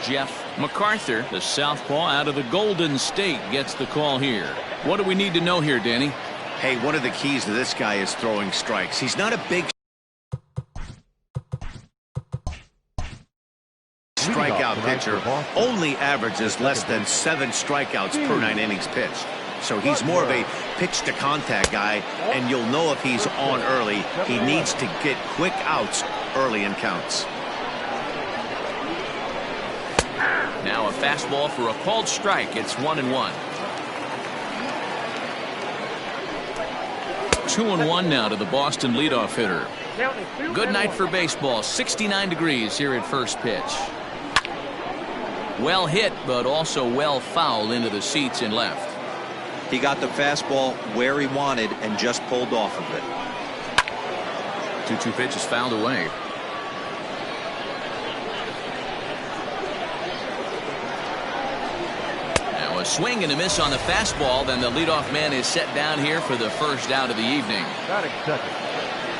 Jeff MacArthur, the southpaw out of the Golden State, gets the call here. What do we need to know here, Danny? Hey, one of the keys to this guy is throwing strikes. He's not a big strikeout pitcher, only averages less than 7 strikeouts per 9 innings pitched. So he's more of a pitch to contact guy, and you'll know if he's on early. He needs to get quick outs early in counts. Now a fastball for a called strike. It's 1-1. 2-1 now to the Boston leadoff hitter. Good night for baseball. 69 degrees here at first pitch. Well hit, but also well fouled into the seats in left. He got the fastball where he wanted and just pulled off of it. 2-2 pitch is fouled away. Now a swing and a miss on the fastball. Then the leadoff man is set down here for the first out of the evening.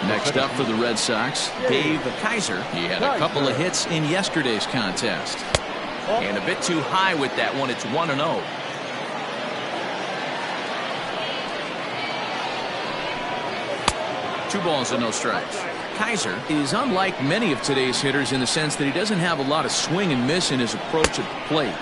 Next up for the Red Sox, Dave Kaiser. He had a couple of hits in yesterday's contest. And a bit too high with that one. It's 1-0. Two balls and no strikes. Kaiser is unlike many of today's hitters in the sense that he doesn't have a lot of swing and miss in his approach at the plate.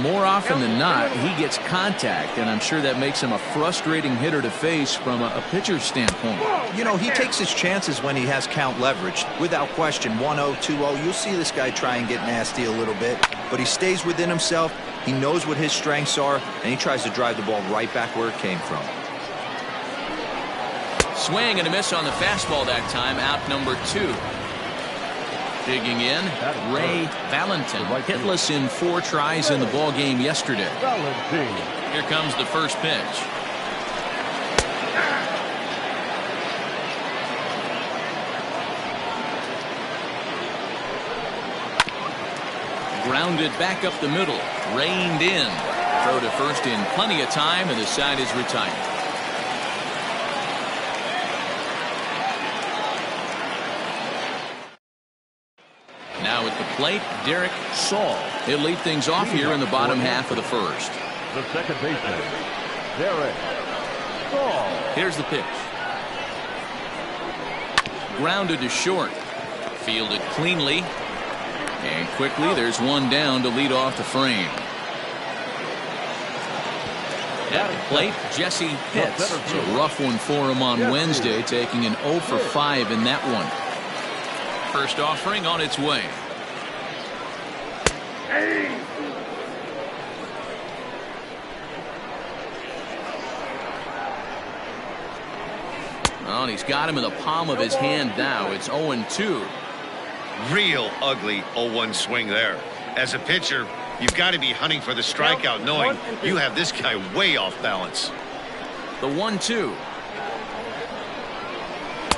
More often than not, he gets contact, and I'm sure that makes him a frustrating hitter to face from a pitcher's standpoint. You know, he takes his chances when he has count leverage. Without question, 1-0, 2-0, you'll see this guy try and get nasty a little bit, but he stays within himself. He knows what his strengths are, and he tries to drive the ball right back where it came from. Swing and a miss on the fastball that time. Out number 2. Digging in, Ray Valentin, hitless in 4 tries in the ball game yesterday. Here comes the first pitch. Grounded back up the middle, reined in. Throw to first in plenty of time, and the side is retired. Now at the plate, Derek Saul. He'll lead things off here in the bottom half of the first. The second baseman, Derek Saul. Here's the pitch. Grounded to short. Fielded cleanly. And quickly, there's one down to lead off the frame. At the plate, Jesse Pitts. It's a rough one for him on Wednesday, taking an 0 for 5 in that one. First offering on its way. Well, he's got him in the palm of his hand now. It's 0-2. Real ugly 0-1 swing there. As a pitcher, you've got to be hunting for the strikeout, knowing you have this guy way off balance. The 1-2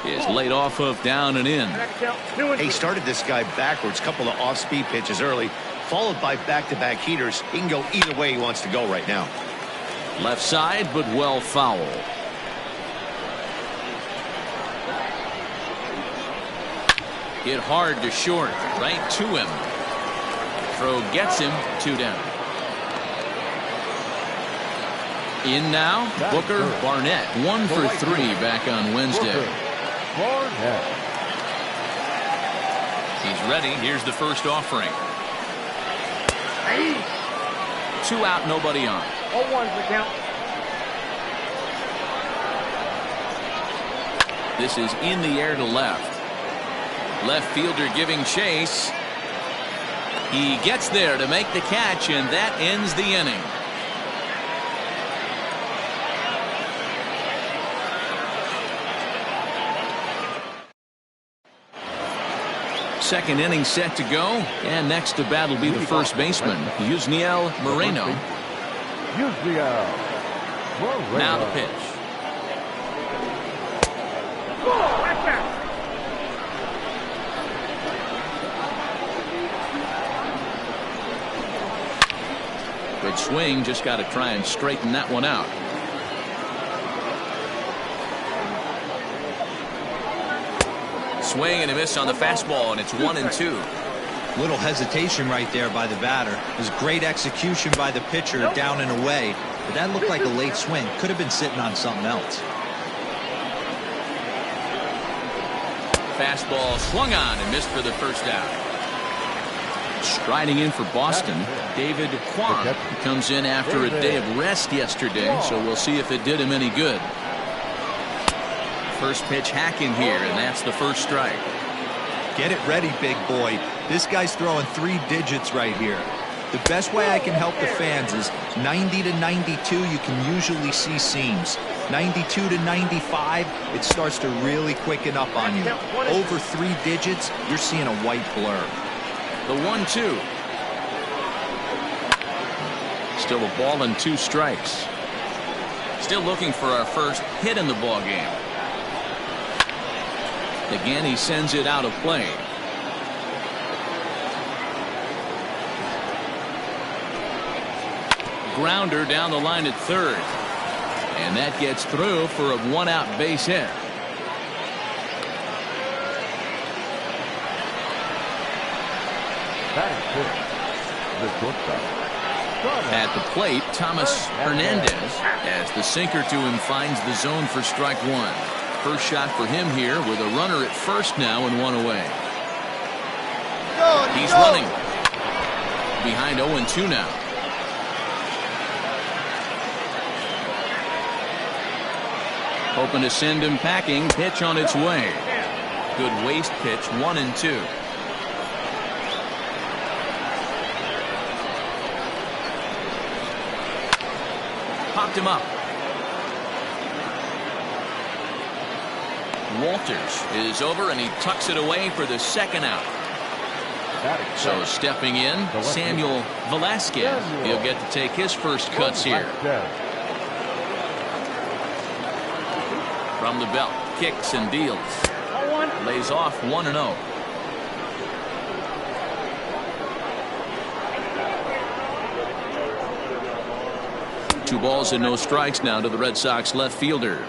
is laid off of down and in. He started this guy backwards, couple of off-speed pitches early, followed by back-to-back heaters. He can go either way he wants to go right now. Left side, but well foul. Hit hard to short, right to him. Throw gets him, 2 down. In now, Booker Barnett, 1 for 3 back on Wednesday. He's ready. Here's the first offering. 2 out, nobody on. 0-1's the count. This is in the air to left. Left fielder giving chase. He gets there to make the catch, and that ends the inning. Second inning set to go, and next to bat will be the first baseman, Yusniel Moreno. Now the pitch. Good swing, just got to try and straighten that one out. Swing and a miss on the fastball, and it's 1-2. Little hesitation right there by the batter. It was great execution by the pitcher down and away, but that looked like a late swing. Could have been sitting on something else. Fastball swung on and missed for the first out. Striding in for Boston, David Kwan comes in after a day of rest yesterday, so we'll see if it did him any good. First pitch hacking here, and that's the first strike. Get it ready, big boy. This guy's throwing 3 digits right here. The best way I can help the fans is 90 to 92, you can usually see seams. 92 to 95, it starts to really quicken up on you. Over 3 digits, you're seeing a white blur. The 1-2. Still a ball and 2 strikes. Still looking for our first hit in the ball game. Again, he sends it out of play. Grounder down the line at third. And that gets through for a 1-out base hit. At the plate, Thomas Hernandez, as the sinker to him finds the zone for strike 1. First shot for him here with a runner at first now and 1 away. He's running. Behind 0-2 now. Hoping to send him packing. Pitch on its way. Good waste pitch, 1-2. Popped him up. Walters is over and he tucks it away for the second out. So stepping in, Samuel Velasquez. He'll get to take his first cuts here. From the belt, kicks and deals. Lays off 1-0. Two balls and no strikes now to the Red Sox left fielder.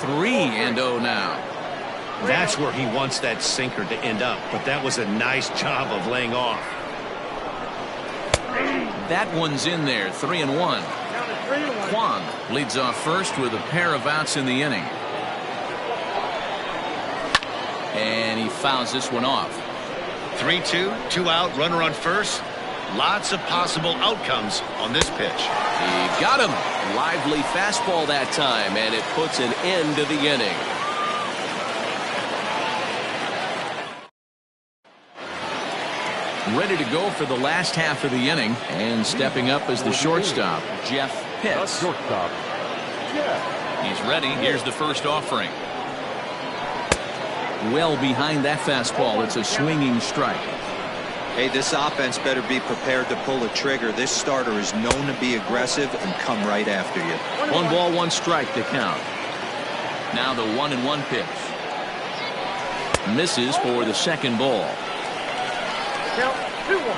3-0 now. That's where he wants that sinker to end up, but that was a nice job of laying off. That one's in there. 3-1. Kwan leads off first with a pair of outs in the inning. And he fouls this one off. 3-2, 2 out, runner on first. Lots of possible outcomes on this pitch. He got him. Lively fastball that time, and it puts an end to the inning. Ready to go for the last half of the inning, and stepping up as the shortstop, Jeff Pitts. He's ready. Here's the first offering. Well behind that fastball. It's a swinging strike. Hey, this offense better be prepared to pull a trigger. This starter is known to be aggressive and come right after you. 1 ball, 1 strike to count. Now the 1-1 pitch. Misses for the second ball. 2-1.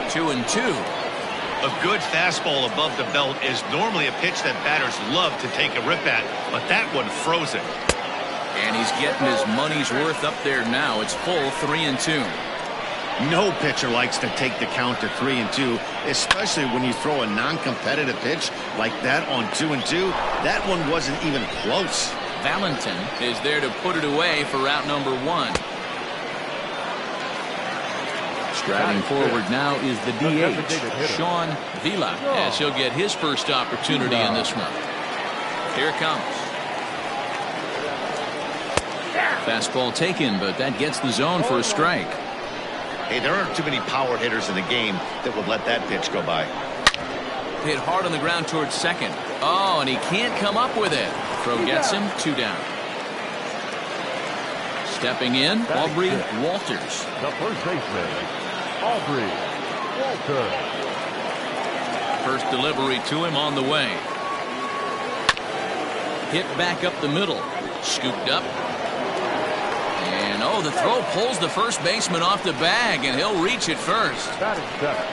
2-2. A good fastball above the belt is normally a pitch that batters love to take a rip at, but that one froze it. And he's getting his money's worth up there now. It's full 3-2. No pitcher likes to take the count to 3-2, especially when you throw a non-competitive pitch like that on 2-2. That one wasn't even close. Valentin is there to put it away for out number 1. Striding forward now is the DH, Sean Vila, as he'll get his first opportunity in this one. Here it comes. Fastball taken, but that gets the zone for a strike. Hey, there aren't too many power hitters in the game that would let that pitch go by. Hit hard on the ground towards second. Oh, and he can't come up with it. Throw gets him. 2 down. Stepping in, Aubrey Walters. The first baseman, Aubrey Walters. First delivery to him on the way. Hit back up the middle. Scooped up. And oh, the throw pulls the first baseman off the bag, and he'll reach it first. Batting second,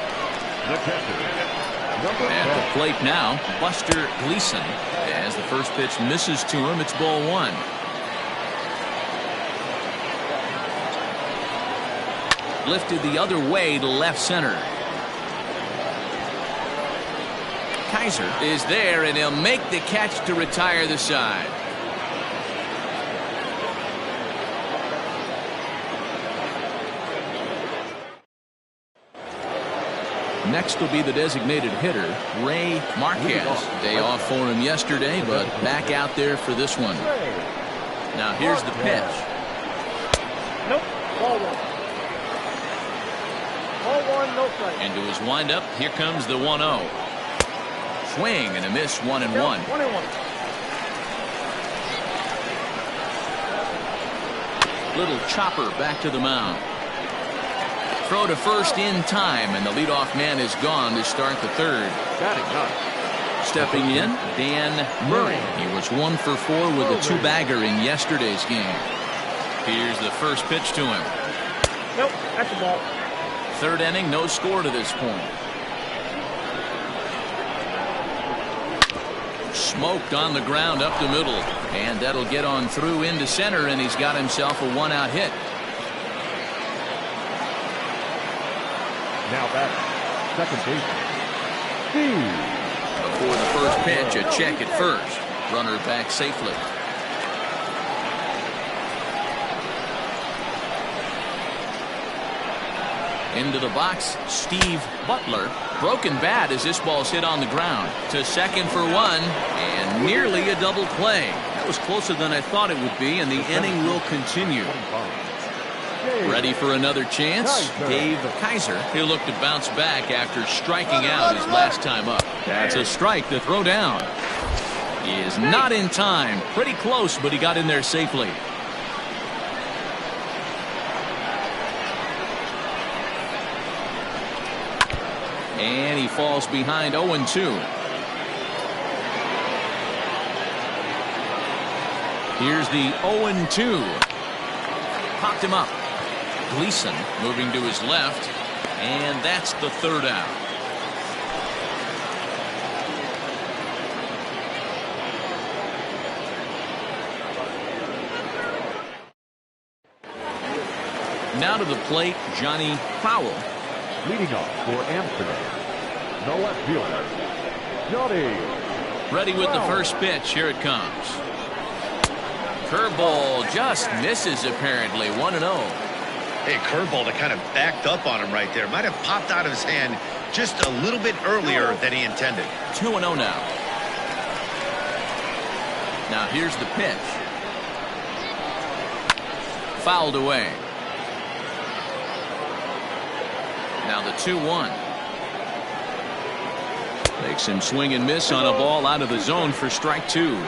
the catcher, At the plate now, Buster Gleason. As the first pitch misses to him, it's ball one. Lifted the other way to left center. Kaiser is there, and he'll make the catch to retire the side. Next will be the designated hitter, Ray Marquez. Day off for him yesterday, but back out there for this one. Now here's the pitch. Nope. Ball one. Ball one, no strike. Into his windup, here comes the 1-0. Swing and a miss, 1-1. 1-1. Little chopper back to the mound. Throw to first in time, and the leadoff man is gone to start the third. Stepping in, Dan Murray. He was 1 for 4 with a 2-bagger in yesterday's game. Here's the first pitch to him. Nope, that's a ball. Third inning, no score to this point. Smoked on the ground up the middle, and that'll get on through into center, and he's got himself a 1-out hit. Now back, second baseman, Steve. Before the first pitch, a check at first. Runner back safely. Into the box, Steve Butler. Broken bat as this ball's hit on the ground. To second for 1, and nearly a double play. That was closer than I thought it would be, and the inning will continue. Ready for another chance? Dave Kaiser. He'll look to bounce back after striking out his last time up. That's a strike to throw down. He is not in time. Pretty close, but he got in there safely. And he falls behind 0-2. Here's the 0-2. Popped him up. Gleason moving to his left, and that's the third out. Now to the plate, Johnny Powell. Leading off for Amsterdam, the left fielder, Johnny. Ready with the first pitch. Here it comes. Curveball just misses apparently. 1-0. Hey, curveball that kind of backed up on him right there. Might have popped out of his hand just a little bit earlier than he intended. 2-0 now. Now here's the pitch. Fouled away. Now the 2-1. Makes him swing and miss on a ball out of the zone for strike 2.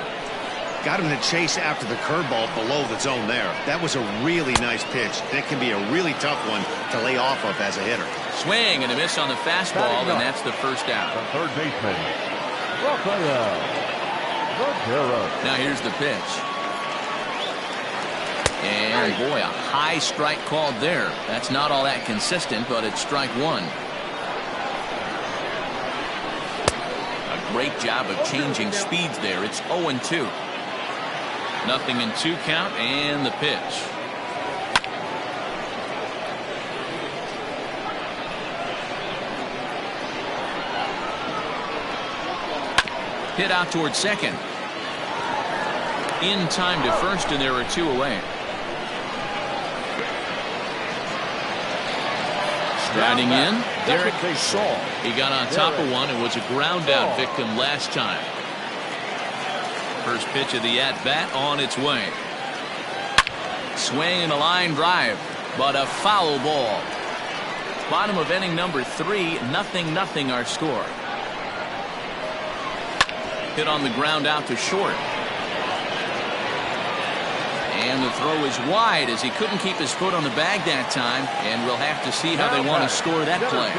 Got him to chase after the curveball below the zone there. That was a really nice pitch. That can be a really tough one to lay off of as a hitter. Swing and a miss on the fastball, and that's the first out. The third baseman, Now here's the pitch. And boy, a high strike called there. That's not all that consistent, but it's strike 1. A great job of changing speeds there. It's 0-2. Nothing in 2 count, and the pitch. Hit out towards second. In time to first, and there are 2 away. Striding in, Derek Saul. He got on top of one and was a ground out victim last time. First pitch of the at-bat on its way. Swing and a line drive, but a foul ball. Bottom of inning number 3, 0-0 our score. Hit on the ground out to short. And the throw is wide as he couldn't keep his foot on the bag that time, and we'll have to see how they want to score that play.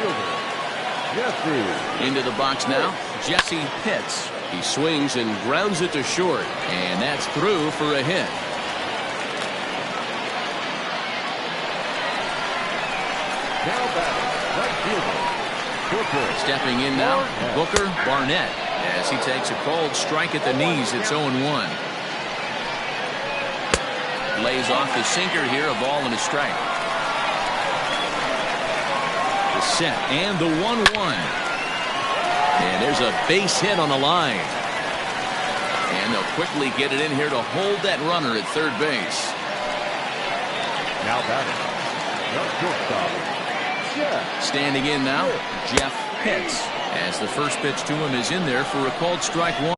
Into the box now, Jesse Pitts. He swings and grounds it to short, and that's through for a hit. Now back, right fielder, Stepping in now, Booker Barnett, as he takes a cold strike at the knees. It's 0-1. Lays off the sinker here, a ball and a strike. The set and the 1-1. And there's a base hit on the line. And they'll quickly get it in here to hold that runner at third base. Now batting, the shortstop, Jeff. Standing in now, Jeff Pitts, as the first pitch to him is in there for a called strike one.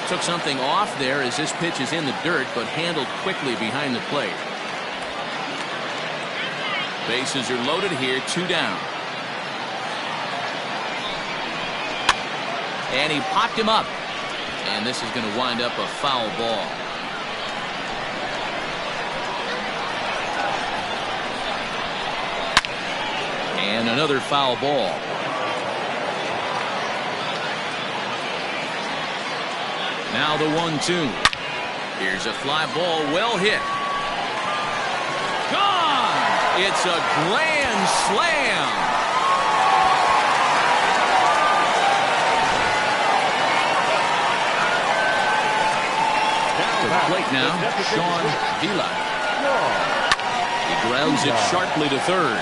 Took something off there as this pitch is in the dirt, but handled quickly behind the plate. Bases are loaded here, 2 down. And he popped him up. And this is going to wind up a foul ball. And another foul ball. Now the 1-2. Here's a fly ball, well hit. Gone! It's a grand slam. To the plate now, Sean Vila. He grounds it sharply to third.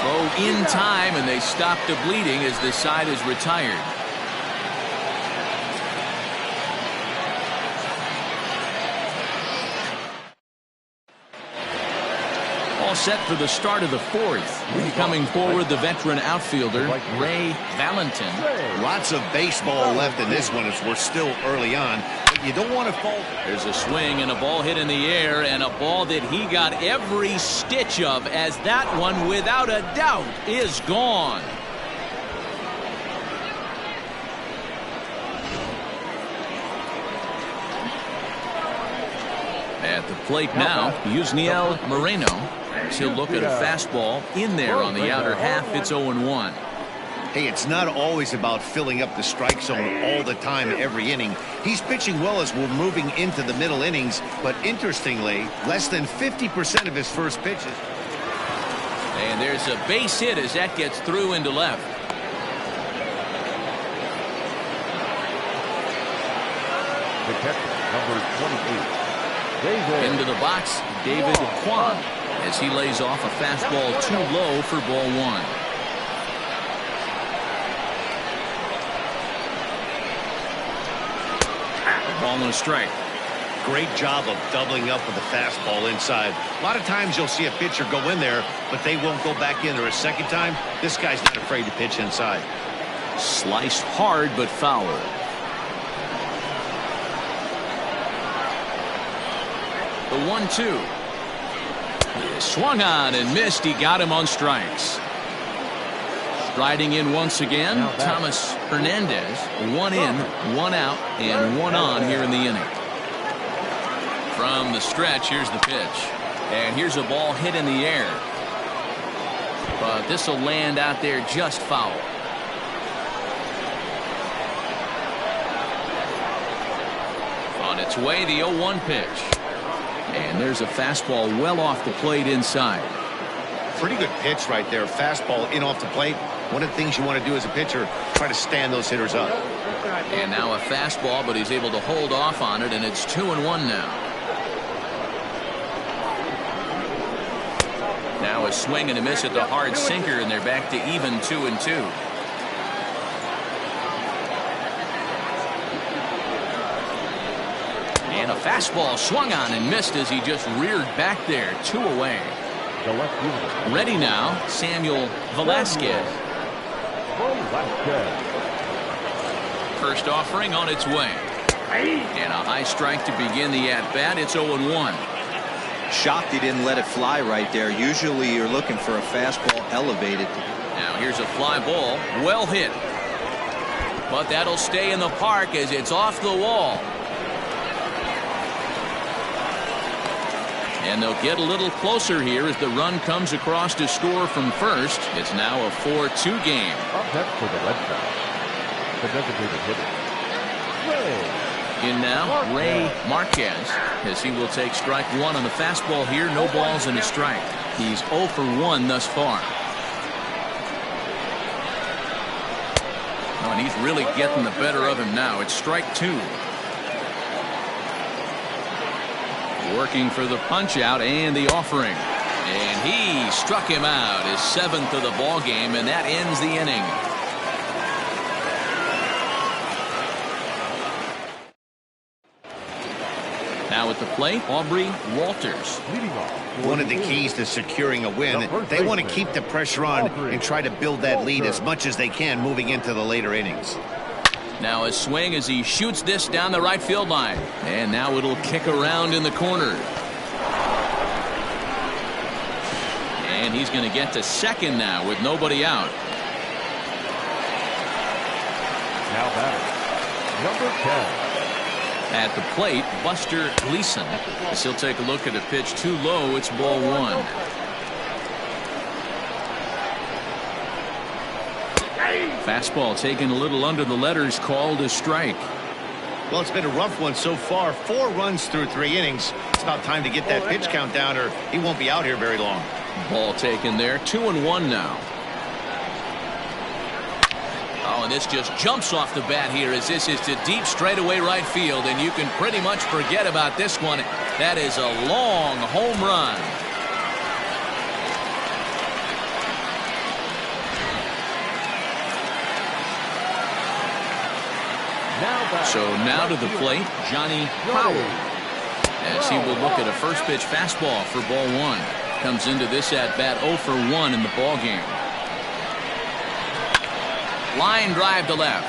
Throw in time, and they stop the bleeding as the side is retired. All set for the start of the fourth. Coming forward, the veteran outfielder, Ray Valentin. Lots of baseball left in this one as we're still early on. But you don't want to fall. There's a swing and a ball hit in the air, and a ball that he got every stitch of, as that one, without a doubt, is gone. At the plate now, Yusniel Moreno. He'll look at a fastball in there on the outer half. It's 0-1. Hey, it's not always about filling up the strike zone all the time every inning. He's pitching well as we're moving into the middle innings, but interestingly, less than 50% of his first pitches. And there's a base hit as that gets through into left. The catcher, number 28, David. Into the box, David Kwan, as he lays off a fastball too low for ball one. A ball and a strike. Great job of doubling up with the fastball inside. A lot of times you'll see a pitcher go in there, but they won't go back in there a second time. This guy's not afraid to pitch inside. Sliced hard but foul. The 1-2. Swung on and missed. He got him on strikes. Striding in once again, Thomas Hernandez. 1 in, 1 out, and 1 on here in the inning. From the stretch, here's the pitch. And here's a ball hit in the air. But this will land out there just foul. On its way, the 0-1 pitch. And there's a fastball well off the plate inside. Pretty good pitch right there. Fastball in off the plate. One of the things you want to do as a pitcher, try to stand those hitters up. And now a fastball, but he's able to hold off on it, and it's 2-1 now. Now a swing and a miss at the hard sinker, and they're back to even 2-2. And a fastball swung on and missed as he just reared back there. 2 away. Ready now, Samuel Velasquez. First offering on its way. And a high strike to begin the at-bat. It's 0-1. Shocked he didn't let it fly right there. Usually you're looking for a fastball elevated. Now here's a fly ball. Well hit. But that'll stay in the park as it's off the wall. And they'll get a little closer here as the run comes across to score from first. It's now a 4-2 game. Up next for the Red Sox, the designated hitter, In now, Ray Marquez, as he will take strike one on the fastball here. No balls and a strike. He's 0 for 1 thus far. Oh, and he's really getting the better of him now. It's strike 2. Working for the punch out and the offering. And he struck him out, his 7th of the ball game, and that ends the inning. Now at the plate, Aubrey Walters. One of the keys to securing a win, they want to keep the pressure on and try to build that lead as much as they can moving into the later innings. Now a swing as he shoots this down the right field line. And now it'll kick around in the corner. And he's going to get to second now with nobody out. Now batting, number 10. At the plate, Buster Gleason. As he'll take a look at a pitch too low. It's ball 1. Fastball taken a little under the letters, called a strike. Well, it's been a rough one so far. 4 runs through 3 innings. It's about time to get that pitch count down, or he won't be out here very long. Ball taken there. 2-1 now. Oh, and this just jumps off the bat here as this is to deep straightaway right field, and you can pretty much forget about this one. That is a long home run. So now to the plate, Johnny Powell, as he will look at a first pitch fastball for ball 1. Comes into this at bat 0 for 1 in the ball game. Line drive to left.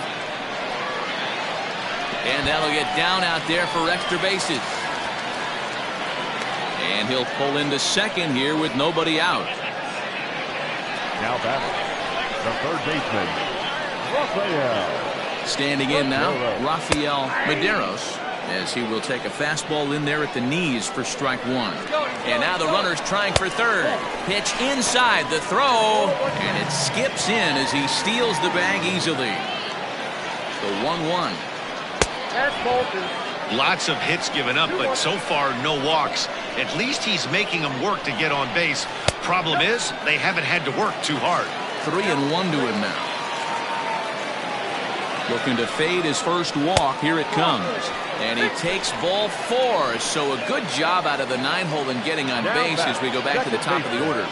And that'll get down out there for extra bases. And he'll pull into second here with nobody out. Now batting, the third baseman, Rafael. Standing in now, Rafael Medeiros, as he will take a fastball in there at the knees for strike 1. And now the runner's trying for third. Pitch inside the throw, and it skips in as he steals the bag easily. So 1-1. Lots of hits given up, but so far no walks. At least he's making them work to get on base. Problem is, they haven't had to work too hard. 3-1 to him now. Looking to fade his first walk. Here it comes. And he takes ball 4. So a good job out of the 9-hole in getting on base as we go back to the top of the order.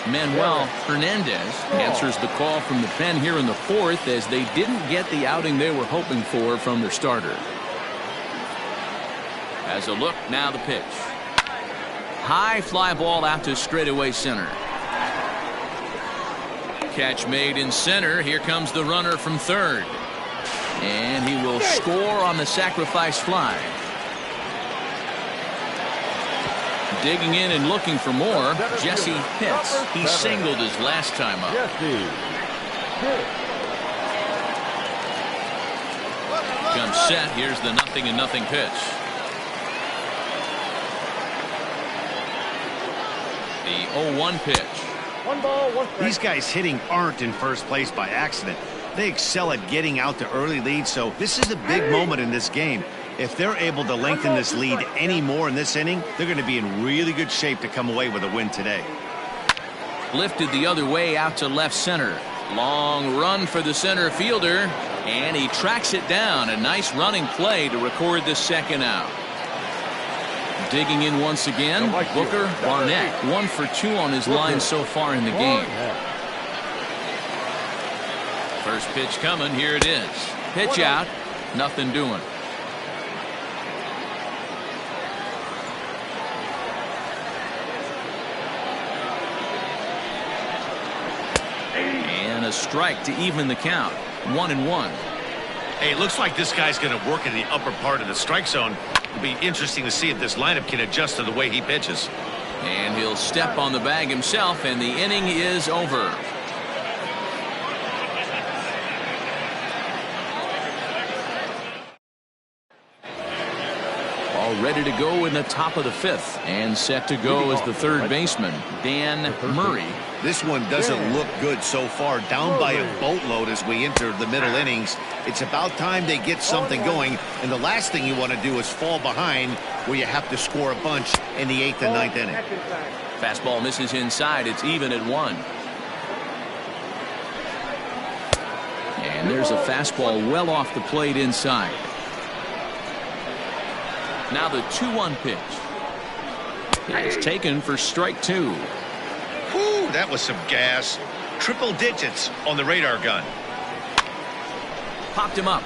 Manuel Hernandez answers the call from the pen here in the 4th as they didn't get the outing they were hoping for from their starter. As a look, now the pitch. High fly ball out to straightaway center. Catch made in center. Here comes the runner from third. And he will score on the sacrifice fly. Digging in and looking for more, Jesse Pitts. He singled his last time up. Comes set. Here's the 0-0 pitch. The 0-1 pitch. 1 ball, 1 strike. These guys hitting aren't in first place by accident. They excel at getting out to early leads, so this is a big moment in this game. If they're able to lengthen this lead any more in this inning, they're going to be in really good shape to come away with a win today. Lifted the other way out to left center. Long run for the center fielder, and he tracks it down. A nice running play to record the second out. Digging in once again, Booker Barnett. 1 for 2 on his line so far in the game. First pitch coming. Here it is. Pitch out. Nothing doing. And a strike to even the count. 1-1. Hey, it looks like this guy's going to work in the upper part of the strike zone. It'll be interesting to see if this lineup can adjust to the way he pitches. And he'll step on the bag himself, and the inning is over. Fastball ready to go in the top of the 5th. And set to go is the third baseman, Dan Murray. This one doesn't look good so far. Down by a boatload as we enter the middle innings. It's about time they get something going. And the last thing you want to do is fall behind where you have to score a bunch in the 8th and 9th inning. Fastball misses inside. It's even at 1. And there's a fastball well off the plate inside. Now the 2-1 pitch. It's taken for strike 2. Whew, that was some gas. Triple digits on the radar gun. Popped him up.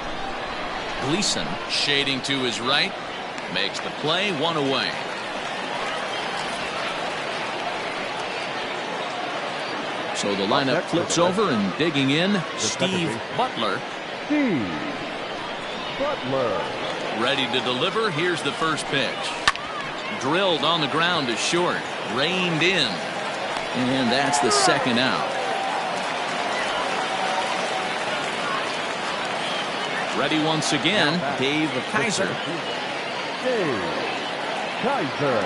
Gleason shading to his right. Makes the play, 1 away. So the lineup flips over, and digging in, Steve Butler. Steve Butler. Ready to deliver. Here's the first pitch. Drilled on the ground to short. Reined in. And that's the second out. Ready once again, Dave Kaiser. Dave Kaiser.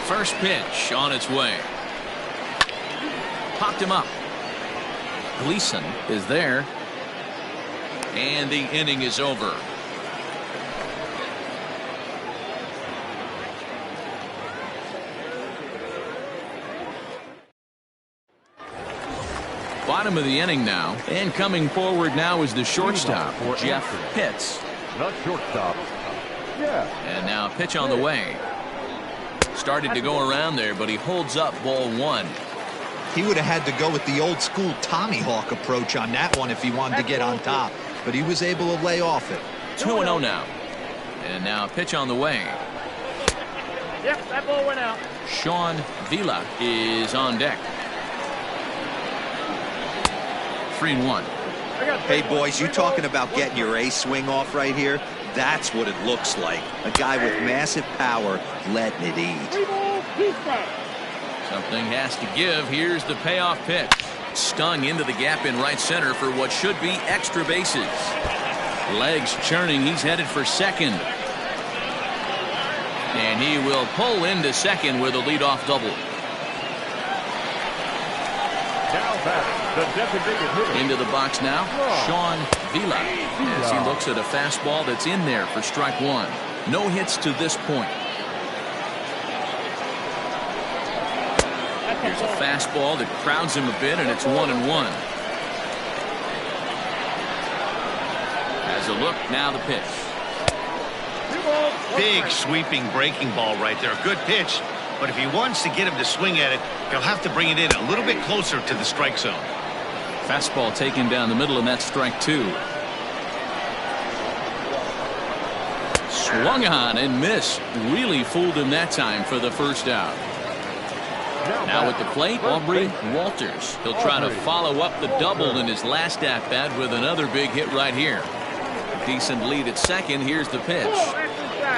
First pitch on its way. Popped him up. Gleason is there. And the inning is over. Bottom of the inning now. And coming forward now is the shortstop, Jeff Pitts. Not shortstop. Yeah. And now a pitch on the way. Started to go around there, but he holds up ball 1. He would have had to go with the old school Tommy Hawk approach on that one if he wanted to get on top. But he was able to lay off it. 2-0 now. And now a pitch on the way. Yep, that ball went out. Sean Vila is on deck. 3-1. Hey, boys, you talking about getting your A swing off right here? That's what it looks like. A guy with massive power letting it eat. 3 balls, 2 strikes. Something has to give. Here's the payoff pitch. Stung into the gap in right center for what should be extra bases. Legs churning. He's headed for second. And he will pull into second with a leadoff double. Now batting, the designated hitter. Into the box now, Sean Vila, as he looks at a fastball that's in there for strike 1. No hits to this point. Here's a fastball that crowds him a bit, and it's 1-1. As a look, now the pitch. Big sweeping breaking ball right there. A good pitch. But if he wants to get him to swing at it, he'll have to bring it in a little bit closer to the strike zone. Fastball taken down the middle, and that's strike 2. Swung on and missed. Really fooled him that time for the first out. Now at the plate, Aubrey Walters. He'll try to follow up the double in his last at-bat with another big hit right here. Decent lead at second. Here's the pitch.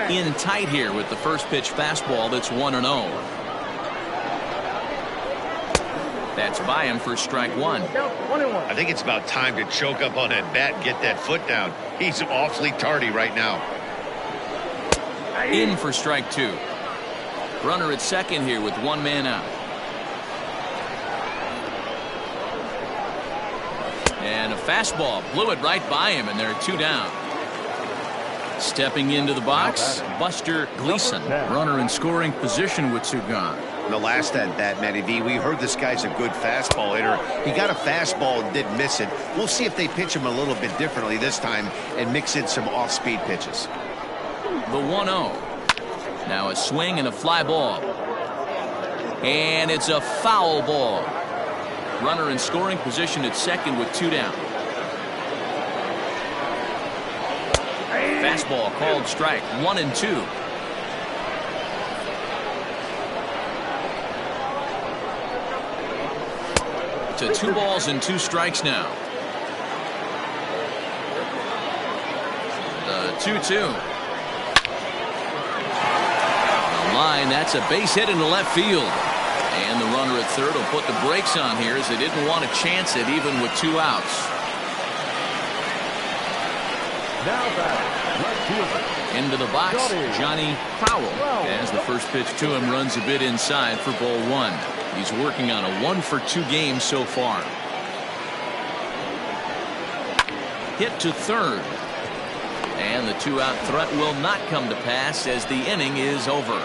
In tight here with the first pitch fastball that's 1-0. That's by him for strike 1. I think it's about time to choke up on that bat and get that foot down. He's awfully tardy right now. In for strike 2. Runner at second here with 1 man out. And a fastball blew it right by him, and there are 2 down. Stepping into the box, Buster Gleason. Runner in scoring position with 2 gone. In the last at bat, Matty V, we heard this guy's a good fastball hitter. He got a fastball and didn't miss it. We'll see if they pitch him a little bit differently this time and mix in some off-speed pitches. The 1-0. Now a swing and a fly ball. And it's a foul ball. Runner in scoring position at second with 2 down. Fastball called strike. 1-2. To 2 balls and 2 strikes now. The 2-2. On the line, that's a base hit into left field. And the runner at third will put the brakes on here as they didn't want to chance it even with 2 outs. Now back, left fielder. Into the box, Johnny Crowell, as the first pitch to him runs a bit inside for ball one. He's working on a 1-for-2 game so far. Hit to third. And the 2-out threat will not come to pass as the inning is over.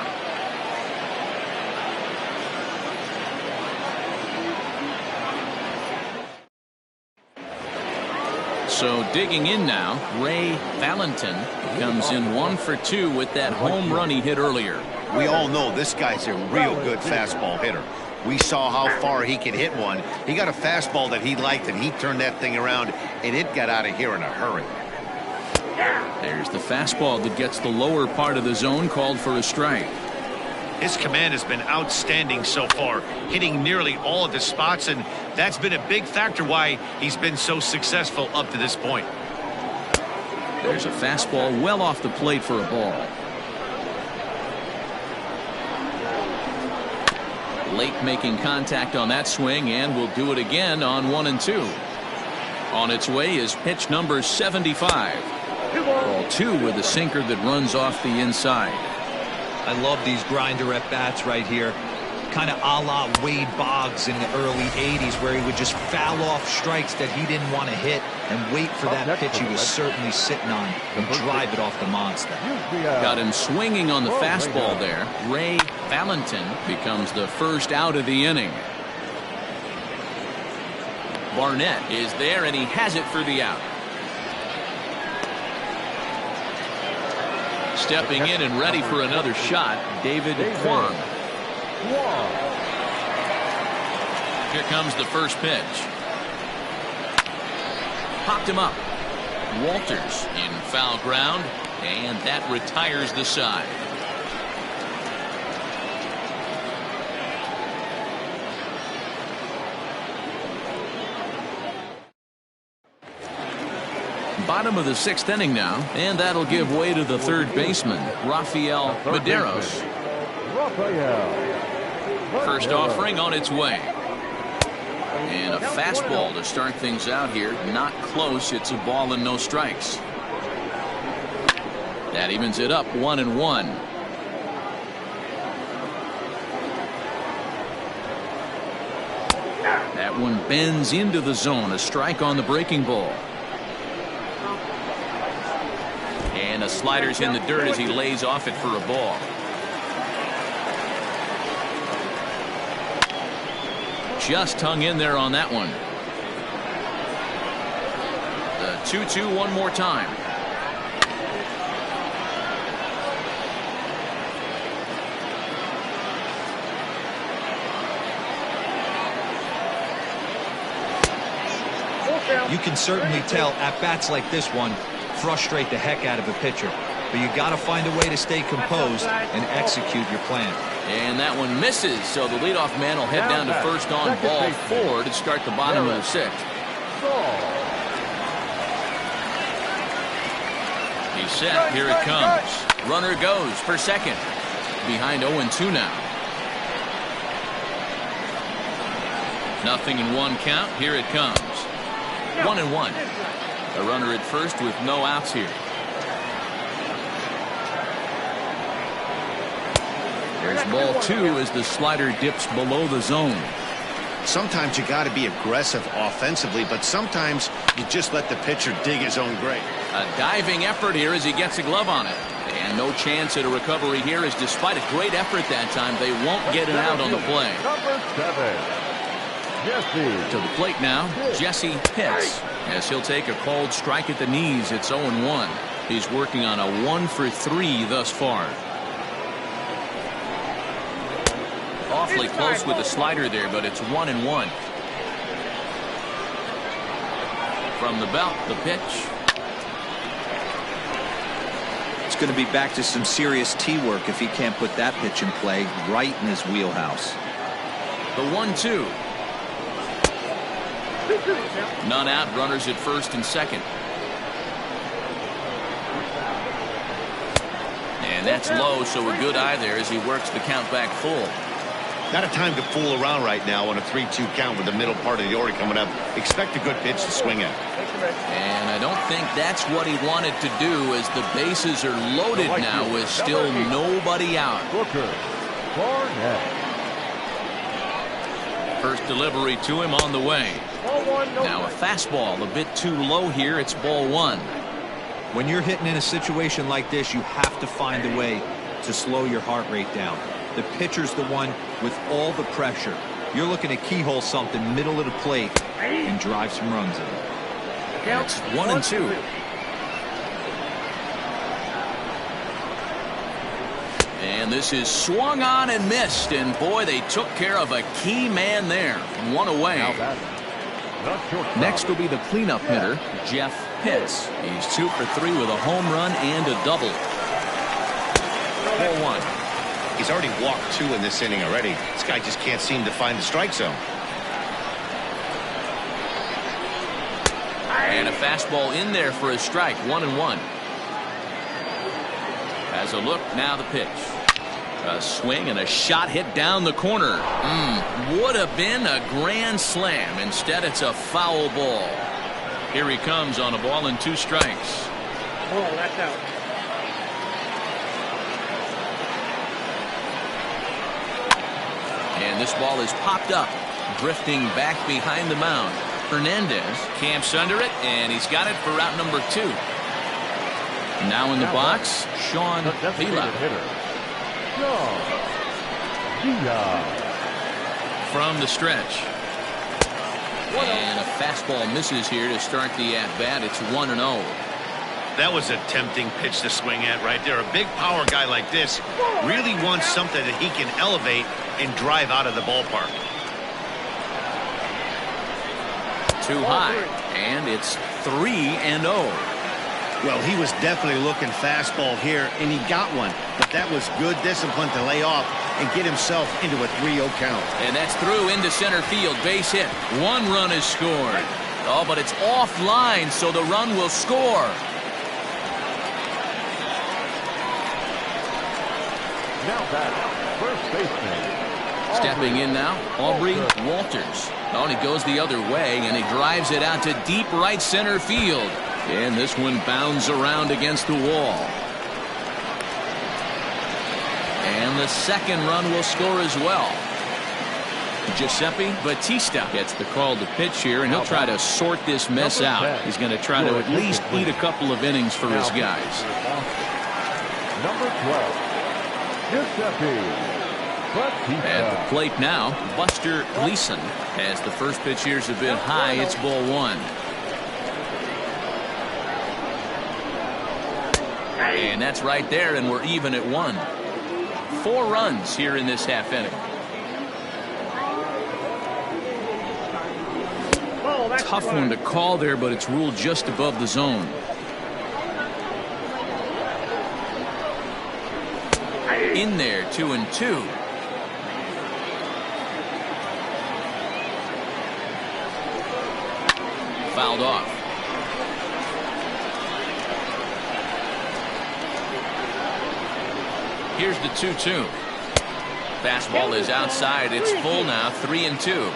So digging in now, Ray Valentin comes in 1-for-2 with that home run he hit earlier. We all know this guy's a real good fastball hitter. We saw how far he could hit one. He got a fastball that he liked, and he turned that thing around, and it got out of here in a hurry. There's the fastball that gets the lower part of the zone, called for a strike. His command has been outstanding so far, hitting nearly all of the spots, and that's been a big factor why he's been so successful up to this point. There's a fastball well off the plate for a ball. Late making contact on that swing, and will do it again on 1-2. On its way is pitch number 75. Ball 2 with a sinker that runs off the inside. I love these grinder at bats right here. Kind of a la Wade Boggs in the early 80s, where he would just foul off strikes that he didn't want to hit and wait for that pitch he was certainly sitting on and drive it off the monster. Got him swinging on the fastball there. Ray Valentin becomes the first out of the inning. Barnett is there, and he has it for the out. Stepping in and ready for another shot, David Kwon. Here comes the first pitch. Popped him up. Walters in foul ground, and that retires the side. Bottom of the 6th inning now, and that'll give way to the third baseman, Rafael Medeiros. First offering on its way. And a fastball to start things out here. Not close. It's a ball and no strikes. That evens it up 1-1. That one bends into the zone. A strike on the breaking ball. And a slider's in the dirt as he lays off it for a ball. Just hung in there on that one. The 2-2 one more time. You can certainly tell at bats like this one frustrate the heck out of a pitcher, but you got to find a way to stay composed and execute your plan. And that one misses, so the leadoff man will head down to first on ball 4 to start the bottom of the 6th. He's set. Here it comes. Runner goes for second. Behind 0-2 now. Nothing in one count. Here it comes. 1-1. A runner at first with no outs here. There's ball 2 as the slider dips below the zone. Sometimes you got to be aggressive offensively, but sometimes you just let the pitcher dig his own grave. A diving effort here as he gets a glove on it. And no chance at a recovery here, as despite a great effort that time, they won't get it out on the play. Number 7. Jesse. To the plate now, Jesse Pitts, as he'll take a cold strike at the knees. It's 0-1. He's working on a 1-for-3 thus far. Awfully close with the slider there, but it's 1-1. From the belt, the pitch. It's going to be back to some serious tee work if he can't put that pitch in play right in his wheelhouse. The 1-2. None out, runners at first and second. And that's low, so a good eye there as he works the count back full. Not a time to fool around right now on a 3-2 count with the middle part of the order coming up. Expect a good pitch to swing at. And I don't think that's what he wanted to do, as the bases are loaded now with still nobody out. First delivery to him on the way. Now a fastball a bit too low here. It's ball one. When you're hitting in a situation like this, you have to find a way to slow your heart rate down. The pitcher's the one with all the pressure. You're looking to keyhole something middle of the plate and drive some runs in. It's 1-2. And this is swung on and missed. And boy, they took care of a key man there. One away. Next will be the cleanup hitter, Jeff Pitts. He's 2 for 3 with a home run and a double. 4-1. He's already walked 2 in this inning already. This guy just can't seem to find the strike zone. And a fastball in there for a strike. 1-1. As a look, now the pitch. A swing and a shot hit down the corner. Would have been a grand slam. Instead, it's a foul ball. Here he comes on a ball and 2 strikes. Oh, that's out. And this ball is popped up, drifting back behind the mound. Hernandez camps under it, and he's got it for route number 2. Now in the box, Sean Vila. From the stretch. And a fastball misses here to start the at-bat. It's 1-0. That was a tempting pitch to swing at right there. A big power guy like this really wants something that he can elevate and drive out of the ballpark. Too high, and it's 3-0. Well, he was definitely looking fastball here, and he got one. But that was good discipline to lay off and get himself into a 3-0 count. And that's through into center field. Base hit. 1 run is scored. Oh, but it's offline, so the run will score. Now back, first baseman. Stepping in now, Aubrey Walters. Oh, and he goes the other way, and he drives it out to deep right center field. And this one bounds around against the wall. And the second run will score as well. Giuseppe Batista gets the call to pitch here, and he'll try to sort this mess out. He's going to try to at least eat a couple of innings for his guys. Number 12, Giuseppe. At the plate now, Buster Gleason. As the first pitch here's a bit high, it's ball 1. And that's right there, and we're even at 1. 4 runs here in this half inning. Tough one to call there, but it's ruled just above the zone. In there, 2-2. Fouled off. Here's the 2-2. Fastball is outside. It's full now, 3-2.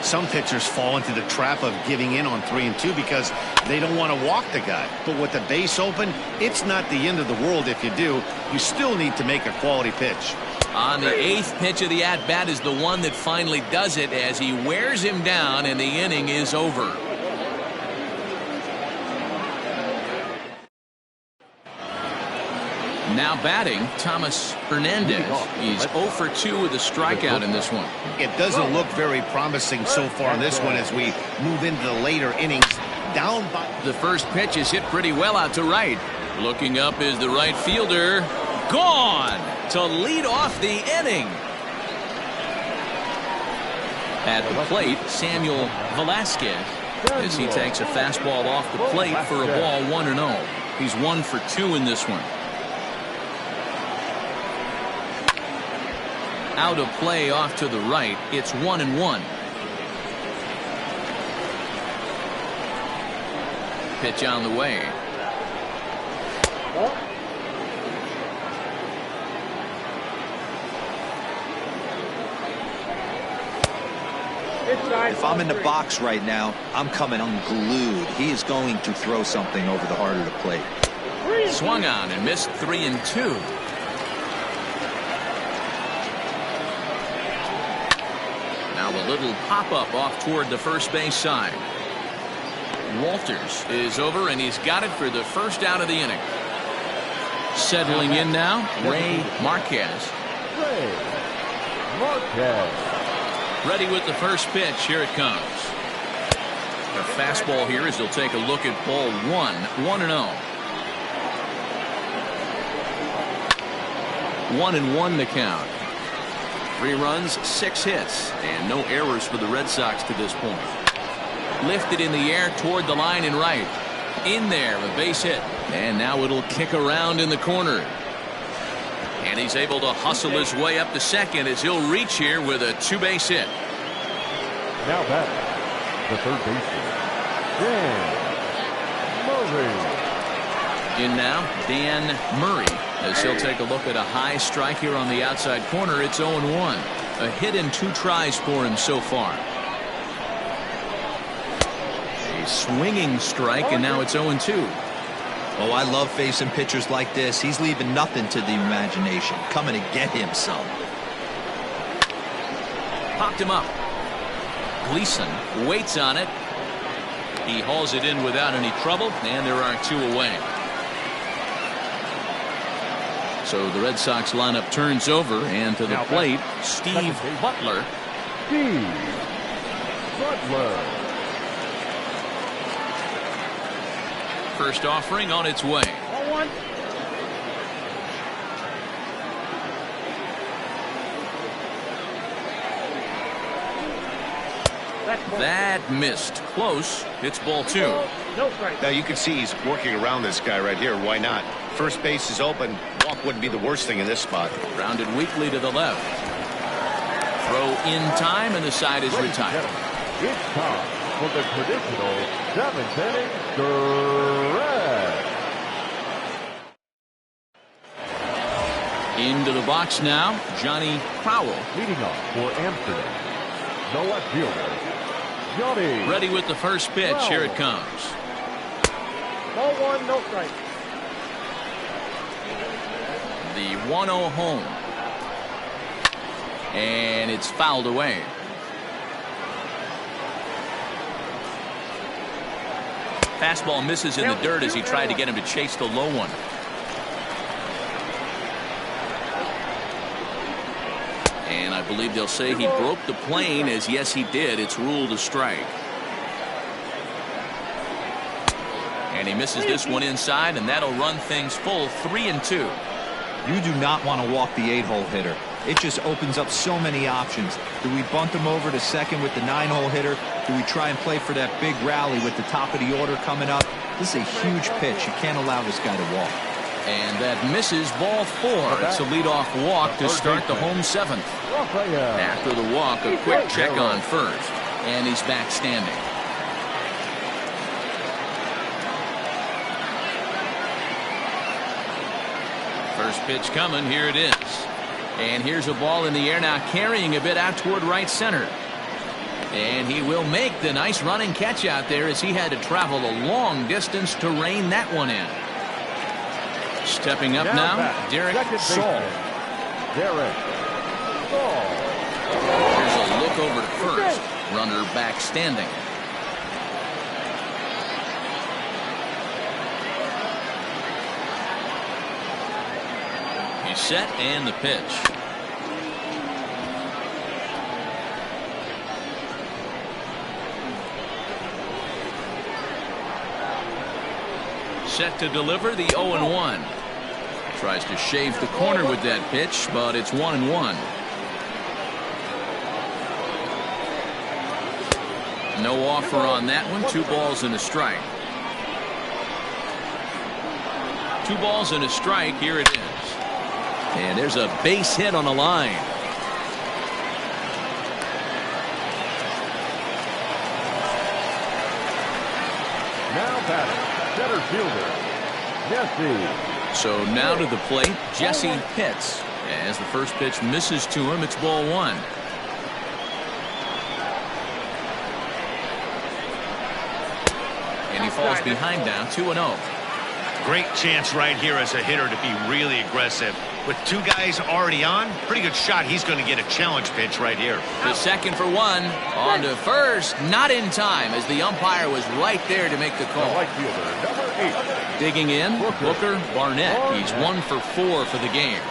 Some pitchers fall into the trap of giving in on 3-2 because they don't want to walk the guy. But with the base open, it's not the end of the world if you do. You still need to make a quality pitch. On the 8th pitch of the at-bat is the one that finally does it as he wears him down, and the inning is over. Now batting, Thomas Hernandez. He's 0 for 2 with a strikeout in this one. It doesn't look very promising so far in this one as we move into the later innings. Down by the first pitch is hit pretty well out to right. Looking up is the right fielder. Gone to lead off the inning. At the plate, Samuel Velasquez, as he takes a fastball off the plate for a ball 1-0. He's 1 for 2 in this one. Out of play off to the right. It's 1-1. Pitch on the way. If I'm in the box right now, I'm coming unglued. He is going to throw something over the heart of the plate. Swung on and missed 3-2. Now a little pop-up off toward the first base side. Walters is over, and he's got it for the first out of the inning. Settling in now, Ray Marquez. Ready with the first pitch. Here it comes. A fastball here as he'll take a look at ball 1, 1-0. 1-1 the count. 3 runs, 6 hits, and no errors for the Red Sox to this point. Lifted in the air toward the line and right. In there, a base hit. And now it'll kick around in the corner. And he's able to hustle his way up to second as he'll reach here with a 2-base hit. Now back, the third baseman, Dan Murray. In now, Dan Murray, as he'll take a look at a high strike here on the outside corner. It's 0-1. A hit in 2 tries for him so far. A swinging strike, and now it's 0-2. Oh, I love facing pitchers like this. He's leaving nothing to the imagination. Coming to get him some. Popped him up. Gleason waits on it. He hauls it in without any trouble, and there are 2 away. So the Red Sox lineup turns over, and to the plate, Steve Butler. Steve Butler. First offering on its way. That missed. Close. It's ball 2. Now you can see he's working around this guy right here. Why not? First base is open. Walk wouldn't be the worst thing in this spot. Rounded weakly to the left. Throw in time, and the side is retired. It's time for the traditional 7th inning stretch. Into the box now, Johnny Crowell. Leading off for Amsterdam, the left fielder, Johnny. Ready with the first pitch. Here it comes. Ball 1, no strike. The 1-0 home. And it's fouled away. Fastball misses in the dirt as he tried to get him to chase the low one. And I believe they'll say he broke the plane, as yes he did. It's ruled a strike. And he misses this one inside, and that'll run things full 3-2. You do not want to walk the 8-hole hitter. It just opens up so many options. Do we bunt him over to second with the 9-hole hitter? Do we try and play for that big rally with the top of the order coming up? This is a huge pitch. You can't allow this guy to walk. And that misses ball 4. It's a leadoff walk to start the home 7th. After the walk, a quick check on first. And he's back standing. First pitch coming. Here it is. And here's a ball in the air now, carrying a bit out toward right center. And he will make the nice running catch out there, as he had to travel a long distance to rein that one in. Stepping up now, Derek Saul. Here's a look over to first. Runner back standing. He's set, and the pitch. Set to deliver the 0-1. Tries to shave the corner with that pitch, but it's 1-1. No offer on that one. 2 balls and a strike. 2 balls and a strike. Here it is. And there's a base hit on the line. Now batting, center fielder, Jesse. So now to the plate, Jesse Pitts. As the first pitch misses to him, it's ball 1. falls behind now 2-0. Great chance right here as a hitter to be really aggressive. With two guys already on, pretty good shot. He's going to get a challenge pitch right here. The second for one. On to first. Not in time as the umpire was right there to make the call. Right fielder, number 8. Digging in, Booker Barnett. He's 1 for 4 for the game.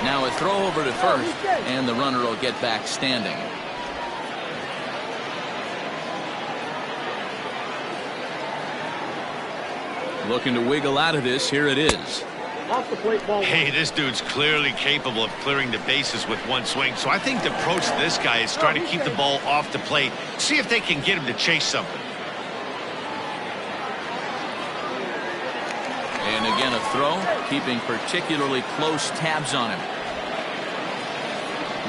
Now a throw over to first, and the runner will get back standing. Looking to wiggle out of this. Here it is. Off the plate, ball. Hey, this dude's clearly capable of clearing the bases with one swing. So I think the approach to this guy is trying to keep the ball off the plate. See if they can get him to chase something. And again a throw, keeping particularly close tabs on him.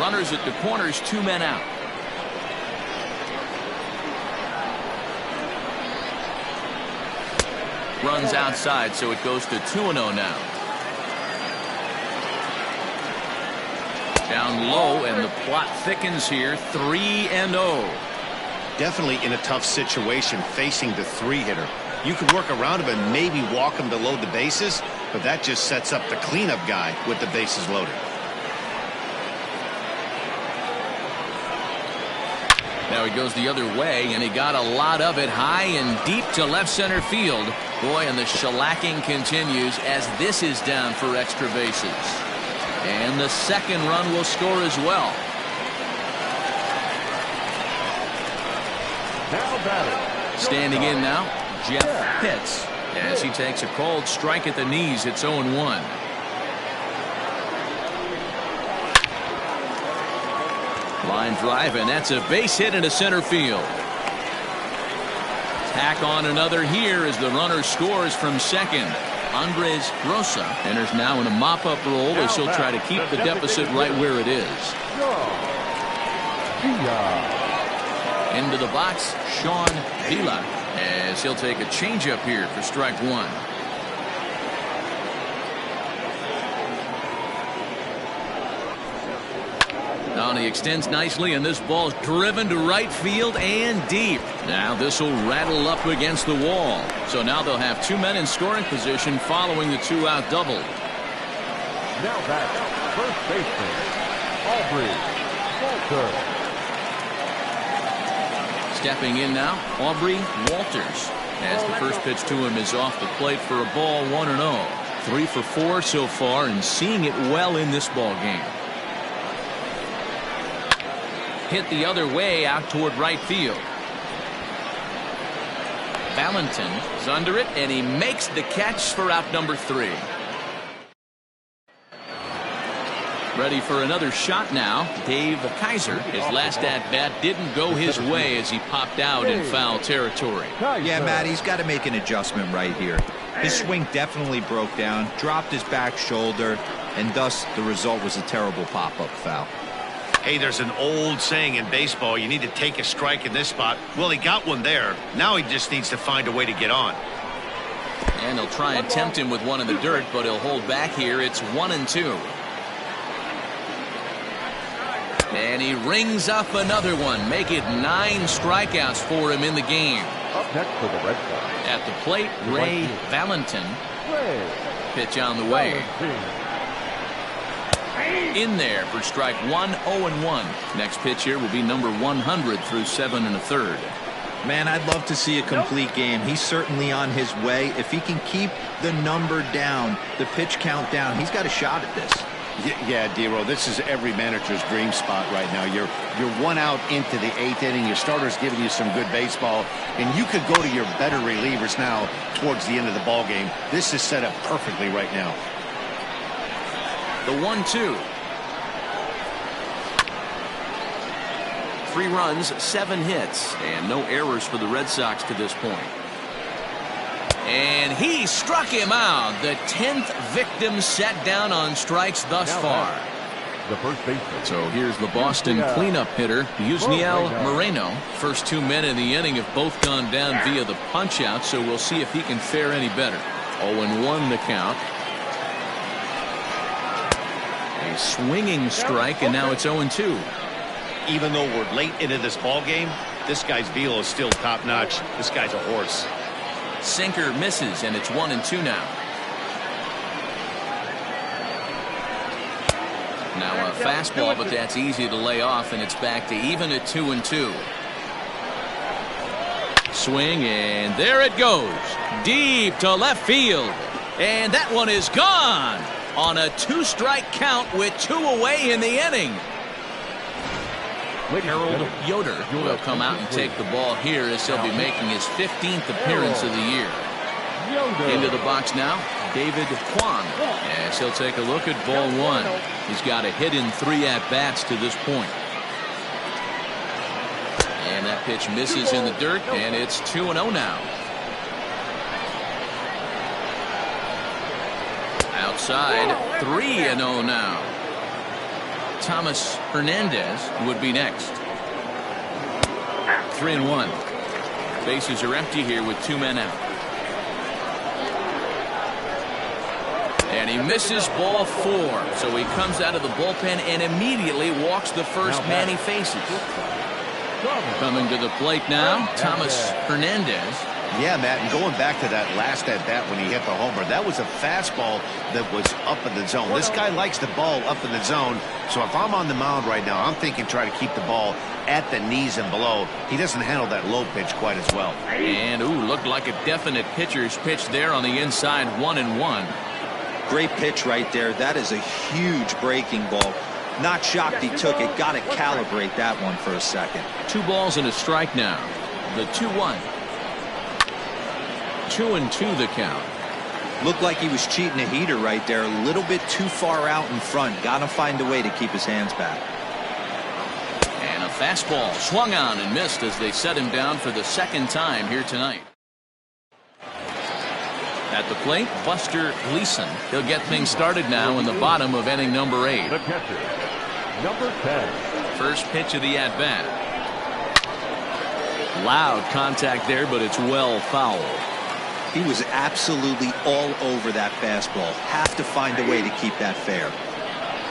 Runners at the corners, 2 men out. Runs outside, so it goes to 2-0 now. Down low, and the plot thickens here, 3-0. Definitely in a tough situation facing the 3-hitter. You could work around him and maybe walk him to load the bases, but that just sets up the cleanup guy with the bases loaded. Now he goes the other way, and he got a lot of it high and deep to left center field. Boy, and the shellacking continues as this is down for extra bases. And the second run will score as well. Now batting. Standing in now, Jeff Pitts. As he takes a cold strike at the knees, it's 0-1. Line drive, and that's a base hit into center field. Tack on another here as the runner scores from second. Andres Rosa enters now in a mop-up role as he'll try to keep the deficit right where it is. Into the box, Sean Vila, as he'll take a changeup here for strike one. Now he extends nicely, and this ball's driven to right field and deep. Now this will rattle up against the wall. So now they'll have 2 men in scoring position following the 2-out double. Now back, first baseman, Aubrey Walter. Stepping in now, Aubrey Walters. As the first pitch to him is off the plate for a ball, 1-0. 3 for 4 so far, and seeing it well in this ball game. Hit the other way out toward right field. Valentin is under it, and he makes the catch for out number 3. Ready for another shot now. Dave Kaiser. His last at-bat didn't go his way as he popped out in foul territory. Yeah, Matt, he's got to make an adjustment right here. His swing definitely broke down, dropped his back shoulder, and thus the result was a terrible pop-up foul. Hey, there's an old saying in baseball, you need to take a strike in this spot. Well, he got one there. Now he just needs to find a way to get on. And he'll try and tempt him with one in the dirt, but he'll hold back here. It's 1-2. And he rings up another one. Make it 9 strikeouts for him in the game. Up next for the Red Sox. At the plate, Ray Valentin. Pitch on the way. In there for strike 1, 0-1. Next pitch here will be number 100 through 7 1/3. Man, I'd love to see a complete game. He's certainly on his way. If he can keep the number down, the pitch count down, he's got a shot at this. Yeah, D-Row, this is every manager's dream spot right now. You're 1 out into the 8th inning. Your starter's giving you some good baseball, and you could go to your better relievers now towards the end of the ball game. This is set up perfectly right now. The 1-2. 3 runs, 7 hits, and no errors for the Red Sox to this point. And he struck him out. The 10th victim set down on strikes thus far. The first baseman. So here's the Boston cleanup hitter, Yusniel Moreno. First 2 men in the inning have both gone down via the punch-out, so we'll see if he can fare any better. 0-1 the count. A swinging strike, and now it's 0-2. Even though we're late into this ball game, this guy's velo is still top-notch. This guy's a horse. Sinker misses, and it's 1-2 now. Now a fastball, but that's easy to lay off, and it's back to even at 2-2. Swing, and there it goes. Deep to left field. And that one is gone on a 2-strike count with 2 away in the inning. Harold Yoder will come out and take the ball here as he'll be making his 15th appearance of the year. Into the box now, David Kwan, as he'll take a look at ball 1. He's got a hit in 3 at-bats to this point. And that pitch misses in the dirt, and it's 2-0 now. Outside, 3-0 now. Thomas Hernandez would be next. 3-1. Bases are empty here with 2 men out. And he misses ball 4. So he comes out of the bullpen and immediately walks the first man he faces. Coming to the plate now, Thomas Hernandez. Yeah, Matt, and going back to that last at-bat when he hit the homer, that was a fastball that was up in the zone. This guy likes the ball up in the zone, so if I'm on the mound right now, I'm thinking try to keep the ball at the knees and below. He doesn't handle that low pitch quite as well. And, looked like a definite pitcher's pitch there on the inside, 1-1. Great pitch right there. That is a huge breaking ball. Not shocked he took it. Got to calibrate that one for a second. 2 balls and a strike now. The 2-1. 2-2 the count. Looked like he was cheating a heater right there. A little bit too far out in front. Got to find a way to keep his hands back. And a fastball swung on and missed as they set him down for the 2nd time here tonight. At the plate, Buster Gleason. He'll get things started now in the bottom of inning number 8. The catcher, number 10. First pitch of the at-bat. Loud contact there, but it's well fouled. He was absolutely all over that fastball. Have to find a way to keep that fair.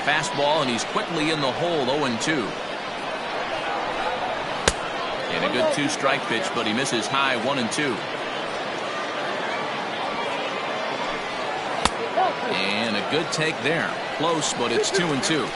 Fastball, and he's quickly in the hole, 0-2. And a good 2-strike pitch, but he misses high, 1-2. And a good take there. Close, but it's 2-2.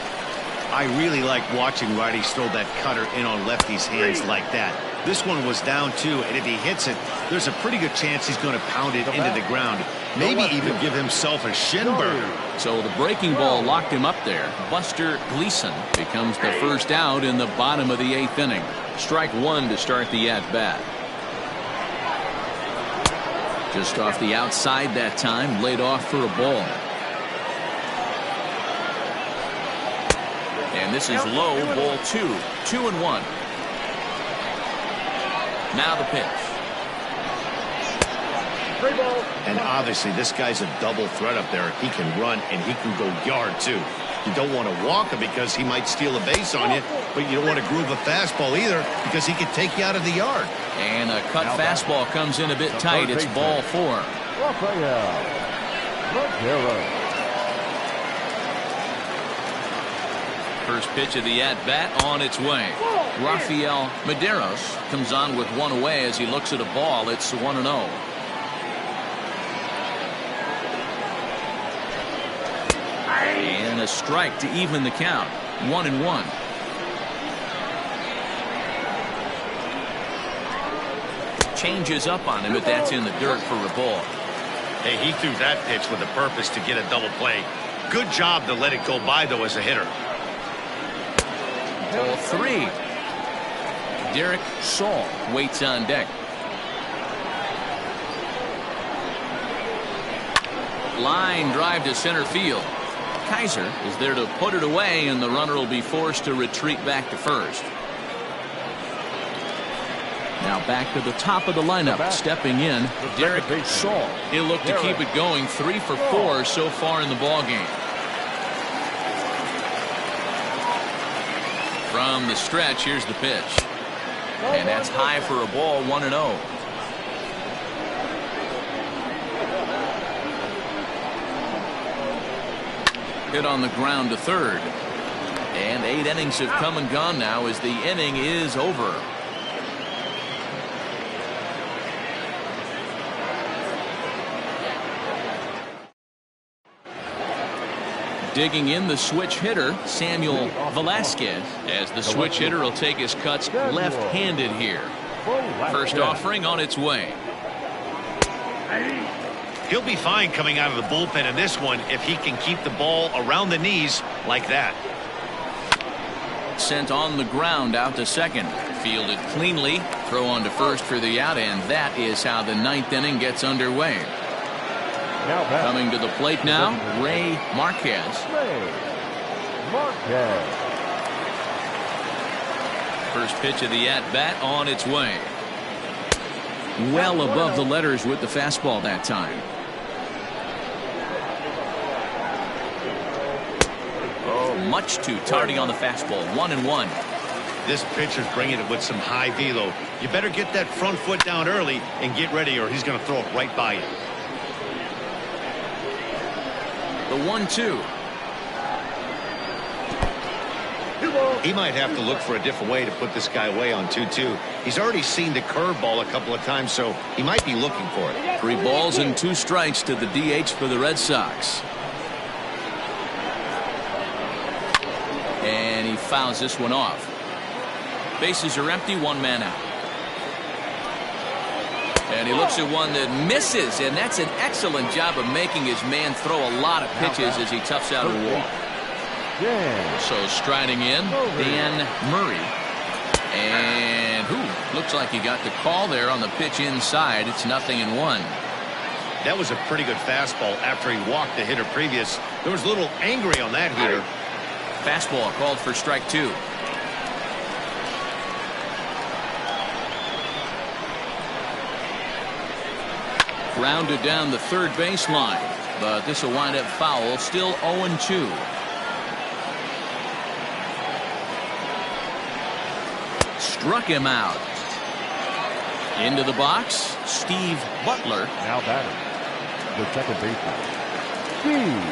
I really like watching righties throw that cutter in on lefties' hands like that. This one was down 2, and if he hits it, there's a pretty good chance he's going to pound it into the ground. Maybe even give himself a shin burner. So the breaking ball locked him up there. Buster Gleason becomes the first out in the bottom of the 8th inning. Strike 1 to start the at-bat. Just off the outside that time, laid off for a ball. And this is low, ball 2. 2-1. Now the pitch. And obviously this guy's a double threat up there. He can run and he can go yard too. You don't want to walk him because he might steal a base on you, but you don't want to groove a fastball either because he can take you out of the yard. And a cut fastball comes in a bit tight. It's ball 4. First pitch of the at-bat on its way. Rafael Medeiros comes on with 1 away as he looks at a ball. It's 1-0. And a strike to even the count. 1-1. Changes up on him, but that's in the dirt for a ball. Hey, he threw that pitch with a purpose to get a double play. Good job to let it go by, though, as a hitter. Ball 3. Derek Saul waits on deck. Line drive to center field. Kaiser is there to put it away, and the runner will be forced to retreat back to first. Now back to the top of the lineup, stepping in, Derek Saul. He'll look to keep it going, 3 for 4 so far in the ballgame. From the stretch, here's the pitch. And that's high for a ball, 1-0. Hit on the ground to third. And 8 innings have come and gone now as the inning is over. Digging in the switch hitter, Samuel Velasquez, as the switch hitter will take his cuts left-handed here. First offering on its way. He'll be fine coming out of the bullpen in this one if he can keep the ball around the knees like that. Sent on the ground out to second. Fielded cleanly. Throw on to first for the out, and that is how the ninth inning gets underway. Coming to the plate now, Ray Marquez. First pitch of the at-bat on its way. Well above the letters with the fastball that time. Oh, much too tardy on the fastball. 1-1. This pitcher's bringing it with some high velo. You better get that front foot down early and get ready, or he's going to throw it right by you. The 1-2. He might have to look for a different way to put this guy away on 2-2. He's already seen the curveball a couple of times, so he might be looking for it. 3 balls and 2 strikes to the DH for the Red Sox. And he fouls this one off. Bases are empty, 1 man out. And he looks at one that misses, and that's an excellent job of making his man throw a lot of pitches as he toughs out a walk. So striding in, Dan Murray. And looks like he got the call there on the pitch inside. It's 0-1. That was a pretty good fastball after he walked the hitter previous. There was a little angry on that hitter. Fastball called for strike 2. Grounded down the third baseline, but this will wind up foul. Still 0-2. Struck him out. Into the box, Steve Butler. Now batting, the second baseman, Steve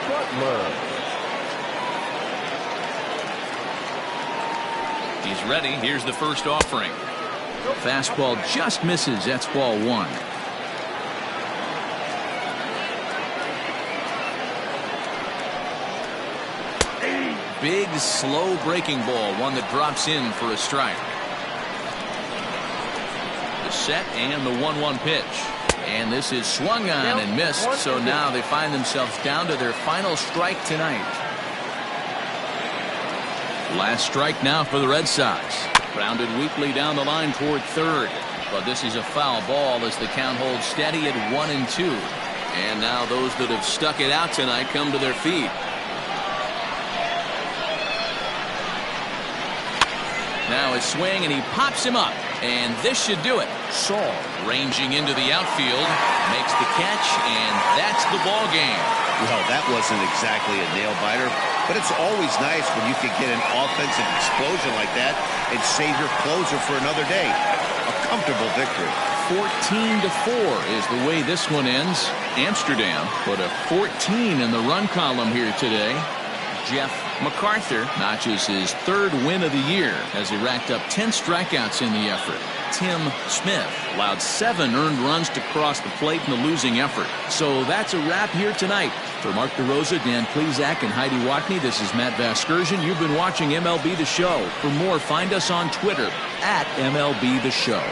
Butler. He's ready. Here's the first offering. Fastball just misses. That's ball 1. Big, slow breaking ball. One that drops in for a strike. The set and the 1-1 pitch. And this is swung on and missed. So now they find themselves down to their final strike tonight. Last strike now for the Red Sox. Grounded weakly down the line toward third. But this is a foul ball as the count holds steady at 1-2. And now those that have stuck it out tonight come to their feet. Now his swing, and he pops him up. And this should do it. Saul ranging into the outfield, makes the catch, and that's the ball game. Well, that wasn't exactly a nail-biter, but it's always nice when you can get an offensive explosion like that and save your closer for another day. A comfortable victory. 14-4 is the way this one ends. Amsterdam put a 14 in the run column here today. Jeff MacArthur notches his 3rd win of the year as he racked up 10 strikeouts in the effort. Tim Smith allowed 7 earned runs to cross the plate in the losing effort. So that's a wrap here tonight. For Mark DeRosa, Dan Plesac, and Heidi Watney, this is Matt Vasgersian. You've been watching MLB The Show. For more, find us on Twitter @MLB The Show.